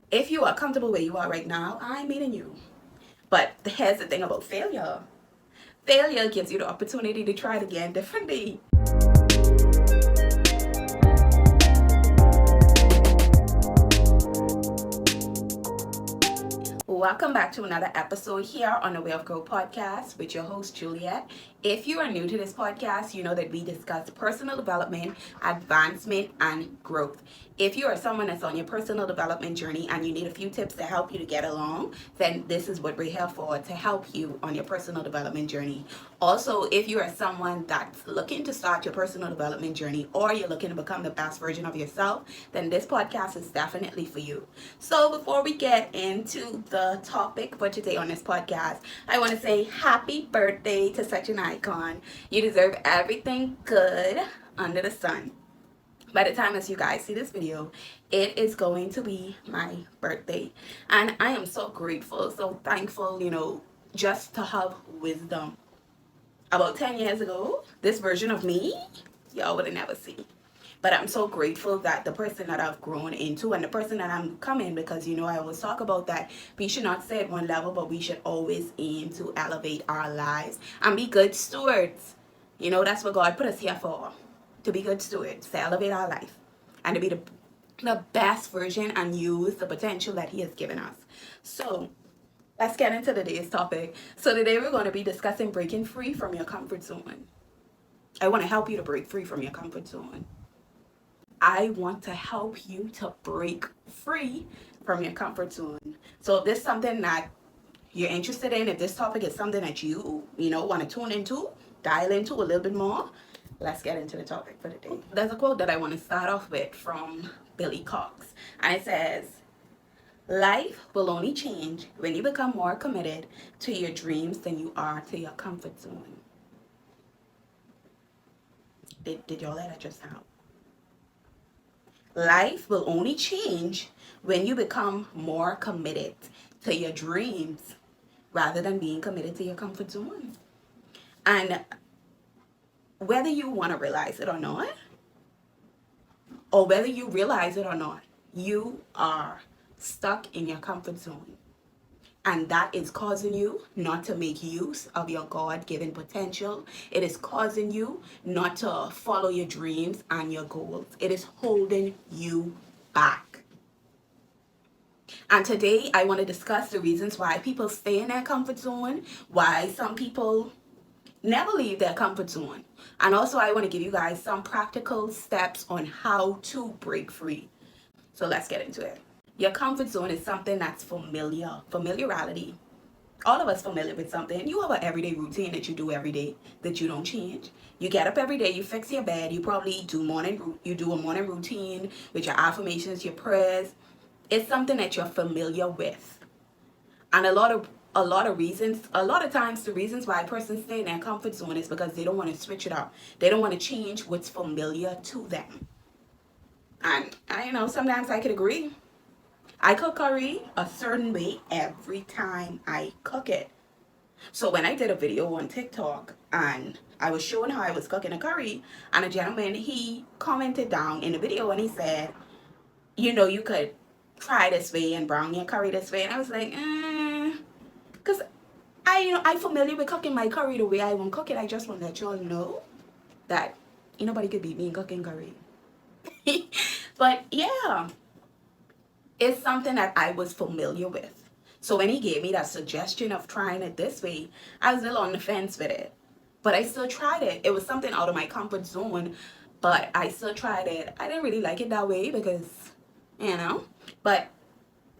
If you are comfortable where you are right now, I'm meeting you. But here's the thing about failure. Failure gives you the opportunity to try it again differently. Welcome back to another episode here on the Way of Growth podcast with your host, Juliet. If you are new to this podcast, you know that we discuss personal development, advancement, and growth. If you are someone that's on your personal development journey and you need a few tips to help you to get along, then this is what we're here for, to help you on your personal development journey. Also, if you are someone that's looking to start your personal development journey or you're looking to become the best version of yourself, then this podcast is definitely for you. So before we get into the topic for today on this podcast, I want to say happy birthday to such an icon. You deserve everything good under the sun. By the time as you guys see this video, it is going to be my birthday. And I am so grateful, so thankful, just to have wisdom. About 10 years ago, this version of me, y'all would have never seen. But I'm so grateful that the person that I've grown into and the person that I'm becoming, because I always talk about that we should not stay at one level, but we should always aim to elevate our lives and be good stewards. That's what God put us here for, to be good stewards, to elevate our life and to be the best version and use the potential that He has given us. So let's get into today's topic. So today we're going to be discussing breaking free from your comfort zone. I want to help you to break free from your comfort zone. I want to help you to break free from your comfort zone. So if this is something that you're interested in, if this topic is something that you want to tune into, dial into a little bit more, let's get into the topic for today. There's a quote that I want to start off with from Billy Cox. And it says, "Life will only change when you become more committed to your dreams than you are to your comfort zone." Did y'all let that just out? Life will only change when you become more committed to your dreams rather than being committed to your comfort zone. And whether you want to realize it or not, or whether you realize it or not, you are stuck in your comfort zone. And that is causing you not to make use of your God-given potential. It is causing you not to follow your dreams and your goals. It is holding you back. And today I want to discuss the reasons why people stay in their comfort zone, why some people never leave their comfort zone. And also I want to give you guys some practical steps on how to break free. So let's get into it. Your comfort zone is something that's familiarity. All of us familiar with something. You have an everyday routine that you do every day that you don't change. You get up every day, you fix your bed, you probably do a morning routine with your affirmations, your prayers. It's something that you're familiar with. And a lot of times the reasons why a person stay in their comfort zone is because they don't want to switch it up. They don't want to change what's familiar to them. And sometimes I could agree. I cook curry a certain way every time I cook it. So when I did a video on TikTok and I was showing how I was cooking a curry, and a gentleman, he commented down in the video and he said, you could try this way and brown your curry this way. And I was like, because I'm familiar with cooking my curry the way I want to cook it. I just want to let y'all know that nobody could beat me in cooking curry. But yeah, it's something that I was familiar with. So when he gave me that suggestion of trying it this way, I was a little on the fence with it. But I still tried it. It was something out of my comfort zone, but I still tried it. I didn't really like it that way because, But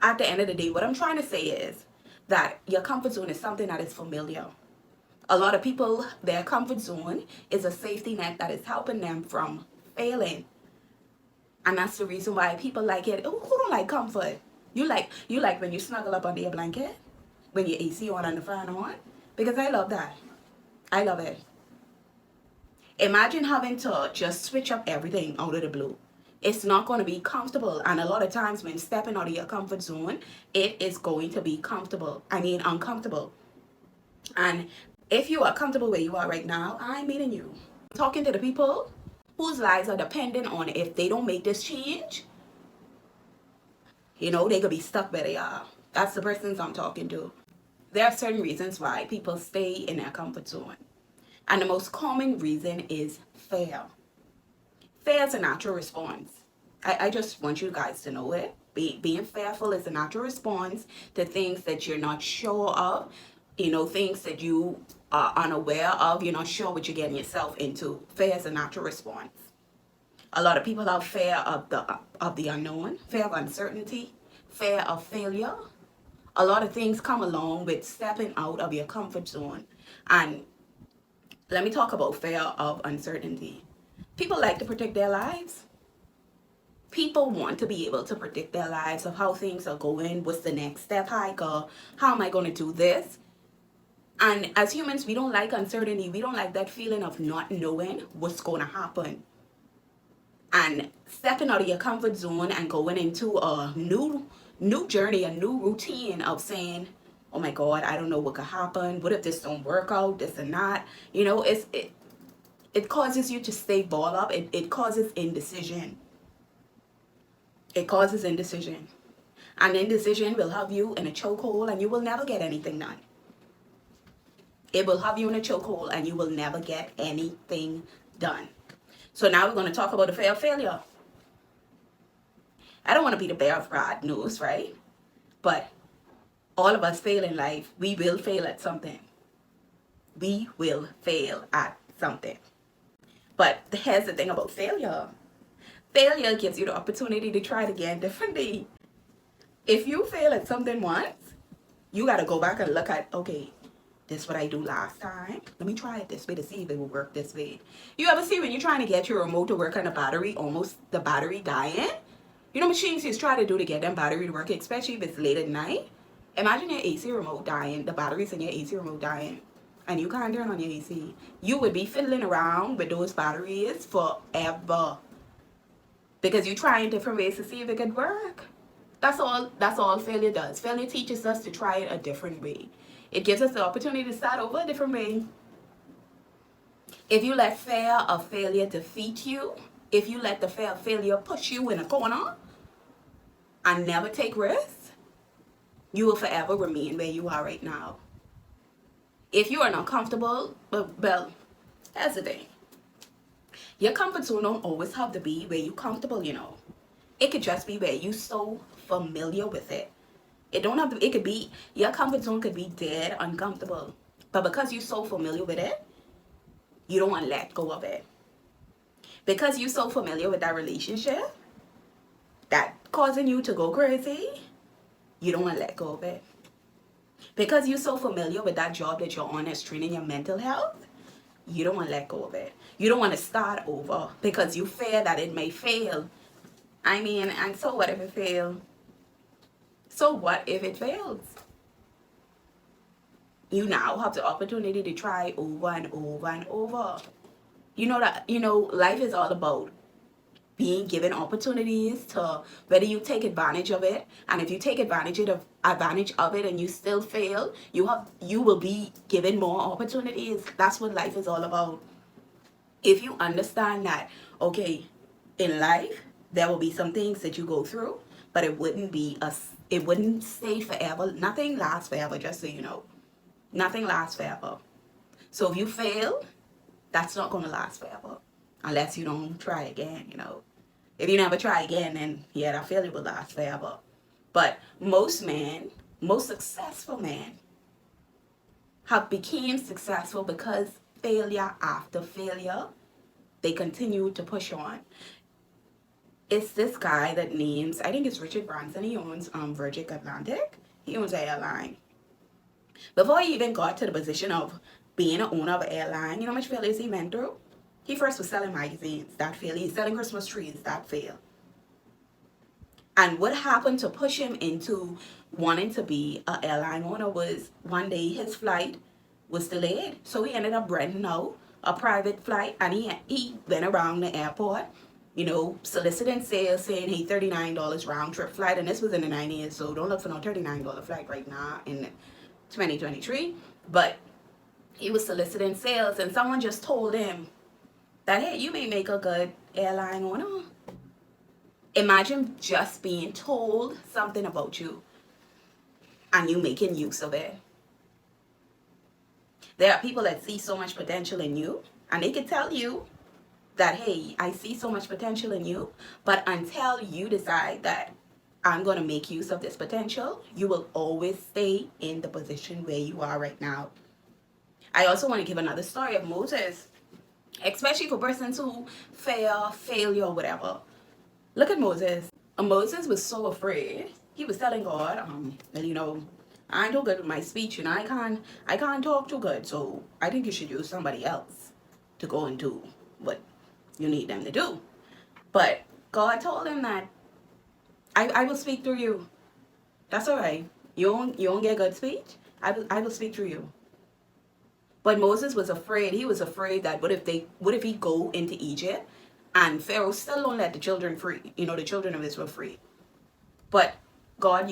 at the end of the day, what I'm trying to say is that your comfort zone is something that is familiar. A lot of people, their comfort zone is a safety net that is helping them from failing. And that's the reason why people like it. Who don't like comfort? You like when you snuggle up under your blanket, when your AC on and the fan on? Because I love that. I love it. Imagine having to just switch up everything out of the blue. It's not going to be comfortable. And a lot of times when stepping out of your comfort zone, it is going to be uncomfortable. And if you are comfortable where you are right now, I'm meeting you. Talking to the people whose lives are dependent on if they don't make this change, You know, they could be stuck where they are. That's the persons I'm talking to. There are certain reasons why people stay in their comfort zone. And the most common reason is fear. Fear is a natural response. I just want you guys to know it. Being fearful is a natural response to things that you're not sure of, you know, things that you are unaware of. You're not sure what you're getting yourself into. Fear is a natural response. A lot of people have fear of the unknown, fear of uncertainty, fear of failure. A lot of things come along with stepping out of your comfort zone. And let me talk about fear of uncertainty. People like to predict their lives. People want to be able to predict their lives of how things are going, what's the next step I go, how am I going to do this? And as humans, we don't like uncertainty. We don't like that feeling of not knowing what's going to happen. And stepping out of your comfort zone and going into a new journey, a new routine of saying, oh my God, I don't know what could happen. What if this don't work out, this and that? You know, it causes you to stay balled up. It causes indecision. It causes indecision. And indecision will have you in a chokehold and you will never get anything done. It will have you in a chokehold and you will never get anything done. So now we're going to talk about the fear of failure. I don't want to be the bearer of bad news, right? But all of us fail in life. We will fail at something. We will fail at something. But here's the thing about failure. Failure gives you the opportunity to try it again differently. If you fail at something once, you got to go back and look at, okay, this is what I do last time. Let me try it this way to see if it will work this way. You ever see when you're trying to get your remote to work on a battery, almost the battery dying? You know machines you try to do to get them battery to work, especially if it's late at night? Imagine your AC remote dying, the batteries in your AC remote dying, and you can't turn on your AC. You would be fiddling around with those batteries forever. Because you're trying different ways to see if it could work. That's all failure does. Failure teaches us to try it a different way. It gives us the opportunity to start over a different way. If you let fear of failure defeat you, if you let the fear of failure push you in a corner and never take risks, you will forever remain where you are right now. If you are not comfortable, well, here's the thing. Your comfort zone don't always have to be where you're comfortable, you know. It could just be where you're so familiar with it. It don't have to, it could be, your comfort zone could be dead uncomfortable. But because you're so familiar with it, you don't want to let go of it. Because you're so familiar with that relationship, that causing you to go crazy, you don't want to let go of it. Because you're so familiar with that job that you're on that's training your mental health, you don't want to let go of it. You don't want to start over because you fear that it may fail. I mean, and so what if it fails? So what if it fails? You now have the opportunity to try over and over and over. You know, life is all about being given opportunities to whether you take advantage of it, and if you take advantage of it and you still fail, you will be given more opportunities. That's what life is all about. If you understand that, okay, in life there will be some things that you go through, but it wouldn't stay forever. Nothing lasts forever, just so you know. Nothing lasts forever. So if you fail, that's not going to last forever unless you don't try again, you know. If you never try again, then yeah, that failure will last forever. But most successful men have become successful because failure after failure, they continue to push on. It's this guy that names, I think it's Richard Branson. He owns Virgin Atlantic. He owns an airline. Before he even got to the position of being an owner of an airline, you know how much failures he went through? He first was selling magazines, that failed. He's selling Christmas trees, that failed. And what happened to push him into wanting to be an airline owner was one day his flight was delayed. So he ended up renting out a private flight, and he went around the airport, you know, soliciting sales, saying, hey, $39 round trip flight. And this was in the 90s, so don't look for no $39 flight right now in 2023. But he was soliciting sales, and someone just told him that, hey, you may make a good airline owner Imagine just being told something about you and you making use of it. There are people that see so much potential in you, and they can tell you that, hey, I see so much potential in you, but until you decide that I'm going to make use of this potential, you will always stay in the position where you are right now. I also want to give another story of Moses, especially for persons who failure, or whatever. Look at Moses. Moses was so afraid. He was telling God, I ain't too good with my speech, and I can't talk too good. So I think you should use somebody else to go and do what you need them to do. But God told him that I will speak through you. That's all right. You won't get good speech. I will speak through you. But Moses was afraid. He was afraid that what if he go into Egypt and Pharaoh still don't let the children free? The children of Israel free. But God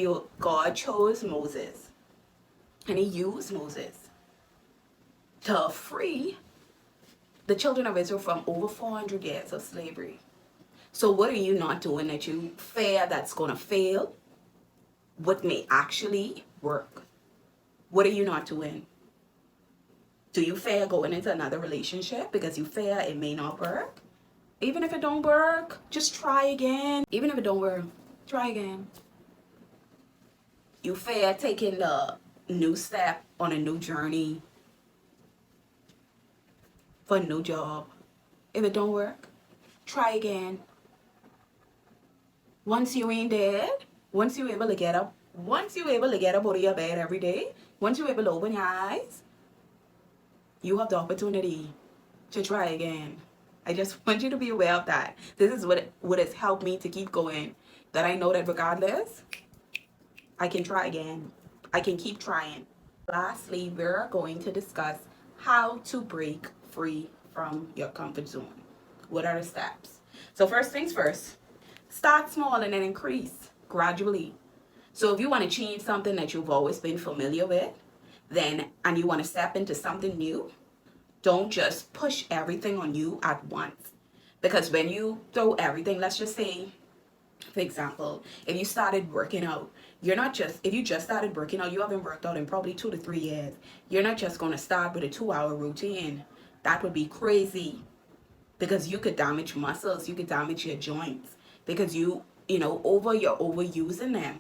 chose Moses, and he used Moses to free the children of Israel from over 400 years of slavery. So what are you not doing that you fear that's going to fail? What may actually work? What are you not doing? Do you fear going into another relationship because you fear it may not work? Even if it don't work, just try again. Even if it don't work, try again. You fear taking the new step on a new journey for a new job. If it don't work, try again. Once you ain't dead, once you're able to get up out of your bed every day, once you're able to open your eyes, you have the opportunity to try again. I just want you to be aware of that. This is what has helped me to keep going. That I know that regardless, I can try again. I can keep trying. Lastly, we're going to discuss how to break free from your comfort zone. What are the steps? So first things first, start small and then increase gradually. So if you want to change something that you've always been familiar with, and you want to step into something new, don't just push everything on you at once. Because when you throw everything, let's just say, for example, if you started working out, if you just started working out, you haven't worked out in probably 2 to 3 years. You're not just going to start with a 2-hour routine. That would be crazy, because you could damage muscles, you could damage your joints, because you're overusing them.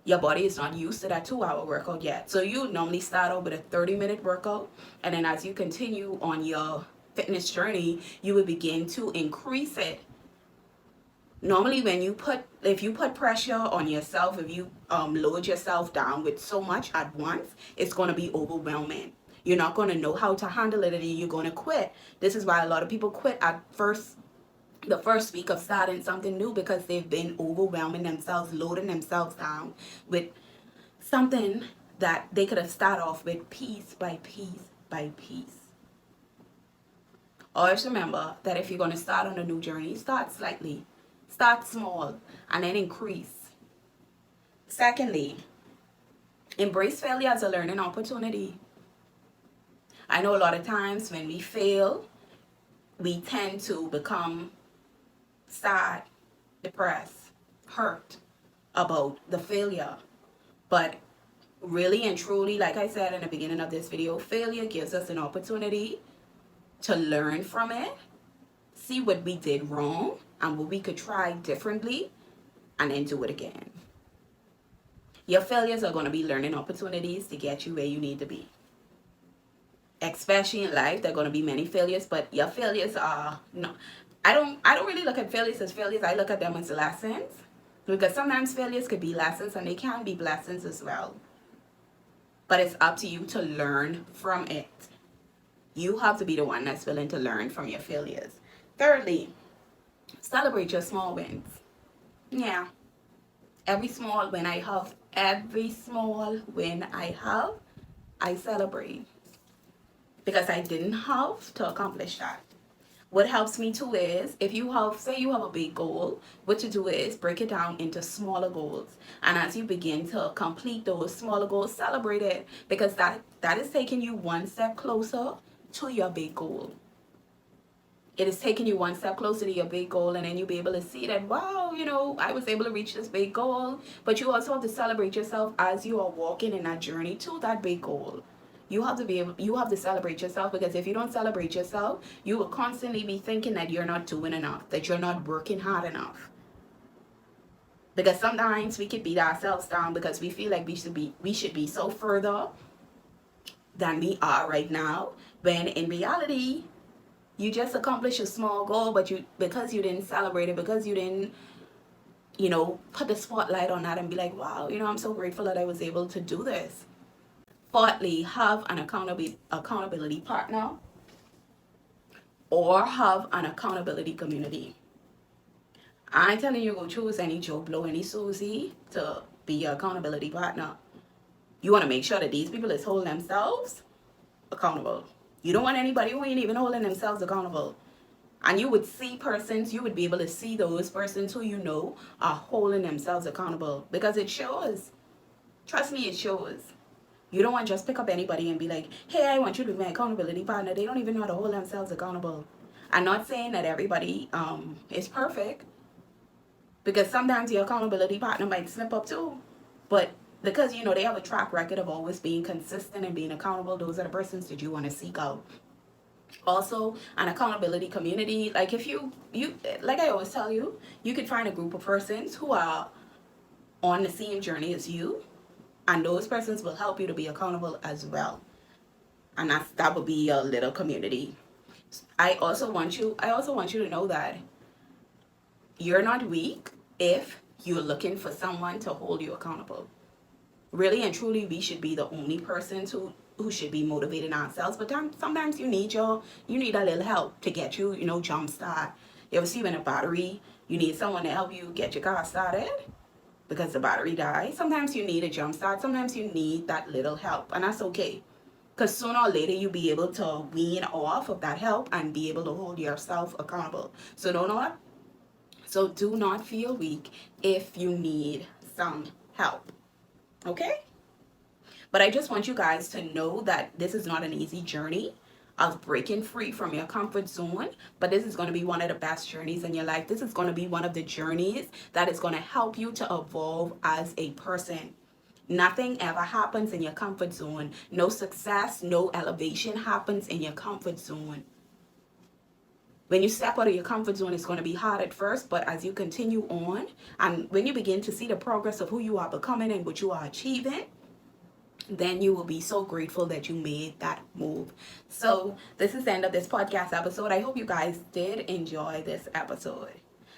Your body is not used to that 2-hour workout yet. So you normally start out with a 30-minute workout, and then as you continue on your fitness journey, you will begin to increase it. Normally, if you put pressure on yourself, if you load yourself down with so much at once, it's going to be overwhelming. You're not going to know how to handle it, and you're going to quit. This is why a lot of people quit at the first week of starting something new, because they've been overwhelming themselves, loading themselves down with something that they could have started off with piece by piece by piece. Always remember that if you're going to start on a new journey, start slightly, start small, and then increase. Secondly, embrace failure as a learning opportunity. I know a lot of times when we fail, we tend to become sad, depressed, hurt about the failure. But really and truly, like I said in the beginning of this video, failure gives us an opportunity to learn from it, see what we did wrong and what we could try differently, and then do it again. Your failures are going to be learning opportunities to get you where you need to be. Especially in life, there are going to be many failures, but your failures are I don't really look at failures as failures. I look at them as lessons, because sometimes failures could be lessons and they can be blessings as well. But it's up to you to learn from it. You have to be the one that's willing to learn from your failures. Thirdly, celebrate your small wins. Yeah. Every small win I have, I celebrate. Because I didn't have to accomplish that. What helps me too is, if you have, say you have a big goal, what you do is break it down into smaller goals. And as you begin to complete those smaller goals, celebrate it. Because that is taking you one step closer to your big goal. It is taking you one step closer to your big goal, and then you'll be able to see that, wow, I was able to reach this big goal. But you also have to celebrate yourself as you are walking in that journey to that big goal. You have to celebrate yourself, because if you don't celebrate yourself, you will constantly be thinking that you're not doing enough, that you're not working hard enough. Because sometimes we could beat ourselves down because we feel like we should be so further than we are right now, when in reality you just accomplished a small goal, but because you didn't celebrate it, because you didn't put the spotlight on that and be like, wow, I'm so grateful that I was able to do this. Fourthly, have an accountability partner, or have an accountability community. I ain't telling you go choose any Joe Blow, any Susie to be your accountability partner. You want to make sure that these people is holding themselves accountable. You don't want anybody who ain't even holding themselves accountable. And you would be able to see those persons who are holding themselves accountable, because it shows. Trust me, it shows. You don't want to just pick up anybody and be like, hey, I want you to be my accountability partner. They don't even know how to hold themselves accountable. I'm not saying that everybody is perfect, because sometimes your accountability partner might slip up too. But because, they have a track record of always being consistent and being accountable, those are the persons that you want to seek out. Also, an accountability community, like if you like I always tell you, you could find a group of persons who are on the same journey as you, and those persons will help you to be accountable as well. And that would be your little community. I also want you to know that you're not weak if you're looking for someone to hold you accountable. Really and truly, we should be the only persons who should be motivating ourselves. But sometimes you need a little help to get you, jump start. You ever see when a battery, you need someone to help you get your car started because the battery dies? Sometimes you need a jump start. Sometimes you need that little help, and that's okay. Because sooner or later, you'll be able to wean off of that help and be able to hold yourself accountable. So do not feel weak if you need some help. Okay? But I just want you guys to know that this is not an easy journey of breaking free from your comfort zone, but this is going to be one of the best journeys in your life. This is going to be one of the journeys that is going to help you to evolve as a person. Nothing ever happens in your comfort zone. No success, no elevation happens in your comfort zone. When you step out of your comfort zone, it's going to be hard at first, but as you continue on, and when you begin to see the progress of who you are becoming and what you are achieving, then you will be so grateful that you made that move. So this is the end of this podcast episode. I hope you guys did enjoy this episode.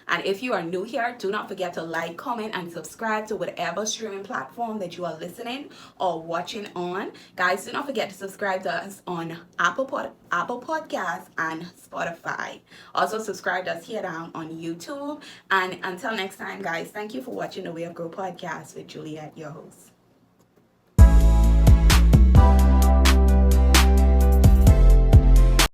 And if you are new here, do not forget to like, comment, and subscribe to whatever streaming platform that you are listening or watching on. Guys, do not forget to subscribe to us on Apple Podcasts and Spotify. Also, subscribe to us here down on YouTube. And until next time, guys, thank you for watching the Way of Grow podcast with Juliet, your host.